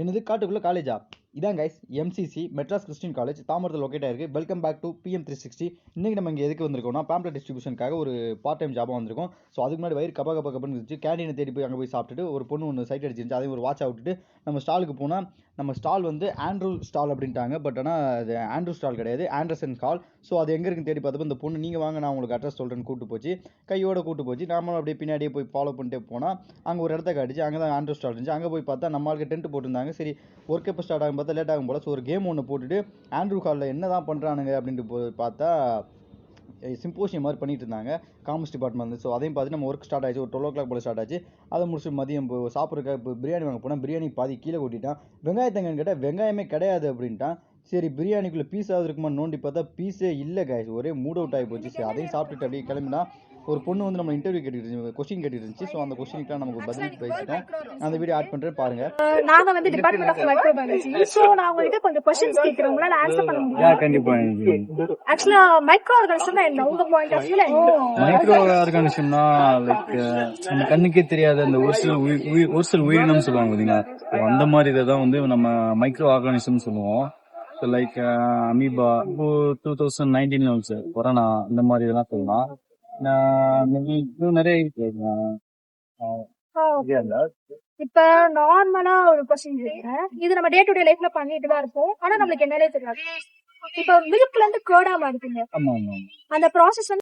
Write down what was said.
என்னது காட்டுக்குள்ள காலேஜா? இதான் guys MCC Madras Christian college தாமரத்தில் லொக்கேட் ஆயிருக்கு. Welcome back to PM360. இன்னைக்கு நம்ம இங்கே எதுக்கு வந்திருக்கோம்னா பேம்ப்ளெட் டிஸ்ட்ரிபியூஷனுக்காக ஒரு பார்ட் டைம் ஜாபாக வந்திருக்கோம். ஸோ அதுக்கு முன்னாடி வயிறு கபா இருந்துச்சு. கேண்டீனை தேடி போய் அங்கே போய் சாப்பிட்டுட்டு ஒரு பொண்ணு ஒன்று சைட் அடிச்சிருந்துச்சு. அதையும் ஒரு வாட்ச் விட்டுட்டு நம்ம ஸ்டாலுக்கு போனால் நம்ம ஸ்டால் வந்து ஆண்ட்ரூ ஸ்டால் அப்படின்ட்டாங்க. பட் ஆனால் அது ஆண்ட்ரூ ஸ்டால் கிடையாது, ஆண்டர்சன் கால். ஸோ அது எங்கே இருக்குன்னு தேடி பார்த்தப்போ இந்த பொண்ணு நீங்கள் வாங்க நான் உங்களுக்கு அட்ரஸ் சொல்கிறேன்னு கூட்டு போச்சு. கையோட கூட்டு போச்சு. நாமளும் அப்படியே பின்னாடியே போய் ஃபாலோ பண்ணிட்டே போனால் அங்கே ஒரு இடத்த காட்டுச்சு. அங்கே தான் ஆண்ட்ரூ ஸ்டால் இருந்துச்சு. அங்கே போய் பார்த்தா நம்மளுக்கு டென்ட் போட்டிருந்தாங்க. சரி ஒர்க் எப்போ ஸ்டார்ட் ஆகும் பார்த்தா லேட் ஆகும் போல். ஸோ ஒரு கேம் ஒன்று போட்டுட்டு ஆண்ட்ரூ ஹாலில் என்ன தான் பண்ணுறானுங்க அப்படின்ட்டு பார்த்தா சிம்போசியம் மாதிரி பண்ணிட்டு இருந்தாங்க காமர்ஸ் டிபார்ட்மெண்ட். ஸோ அதையும் பார்த்துட்டு நம்ம ஒர்க் ஸ்டார்ட் ஆச்சு. ஒரு 12 o'clock போல் ஸ்டார்ட் ஆச்சு. அதை முடிச்சு மதியம் சாப்பிட்றதுக்காக இப்போ பிரியாணி வாங்க போனால் பிரியாணி பாதி கீழே கொட்டிட்டான். வெங்காயத்தங்கன்னு கேட்டால் வெங்காயமே கிடையாது அப்படின்ட்டான். சரி பிரியாணிக்குள்ளே பீஸாவது இருக்குமா நோண்டி பார்த்தா பீஸே இல்லை கைஸ், ஒரே மூட் அவுட் ஆகி போச்சு. சரி அதையும் சாப்பிட்டுட்டு அப்படியே கிளம்பினா ஒரு பொண்ணு வந்து நம்ம இன்டர்வியூ கேட்டுட்டு கொஸ்டின் கேட்டுட்டு இருந்துச்சு. ஸோ அந்த கொஸ்டினுக்குலாம் நமக்கு பதில் பேசிட்டோம். அந்த வீடியோ ஆட் பண்ணுறேன் பாருங்க. நாங்க வந்து டிபார்ட்மெண்ட் ஆஃப் மைக்ரோபயாலஜி. சோ நான் உங்ககிட்ட கொஞ்சம் क्वेश्चंस கேக்குறேன். உங்களால ஆன்சர் பண்ண முடியுமா? கண்டிப்பா. ஆக்சுவலா மைக்ரோ ஆர்கானிசம்னா என்ன உங்க பாயிண்ட் ஆஃப் வியூல? மைக்ரோ ஆர்கானிசம்னா லைக் நம்ம கண்ணுக்கே தெரியாத அந்த ஒரு சில உயிரினம் சொல்லுவாங்க பாத்தீங்களா, அந்த மாதிரி இதான் வந்து நம்ம மைக்ரோ ஆர்கானிசம் சொல்லுவோம். லைக் அமீபா, 2019 கொரோனா, இந்த மாதிரி இதெல்லாம் சொல்லலாம். நிறைய இப்ப நார்மலா ஒரு क्वेश्चन கேக்குறேன். இது நம்ம டே டு டே லைஃப்ல பண்ணிட்டு தான் இருப்போம். ஆனா நமக்கு என்னன்னே தெரியாது. இப்ப மில்க்ல இருந்து கேர்டா மாறுதுங்க. ஆமா அந்த ப்ராசஸ்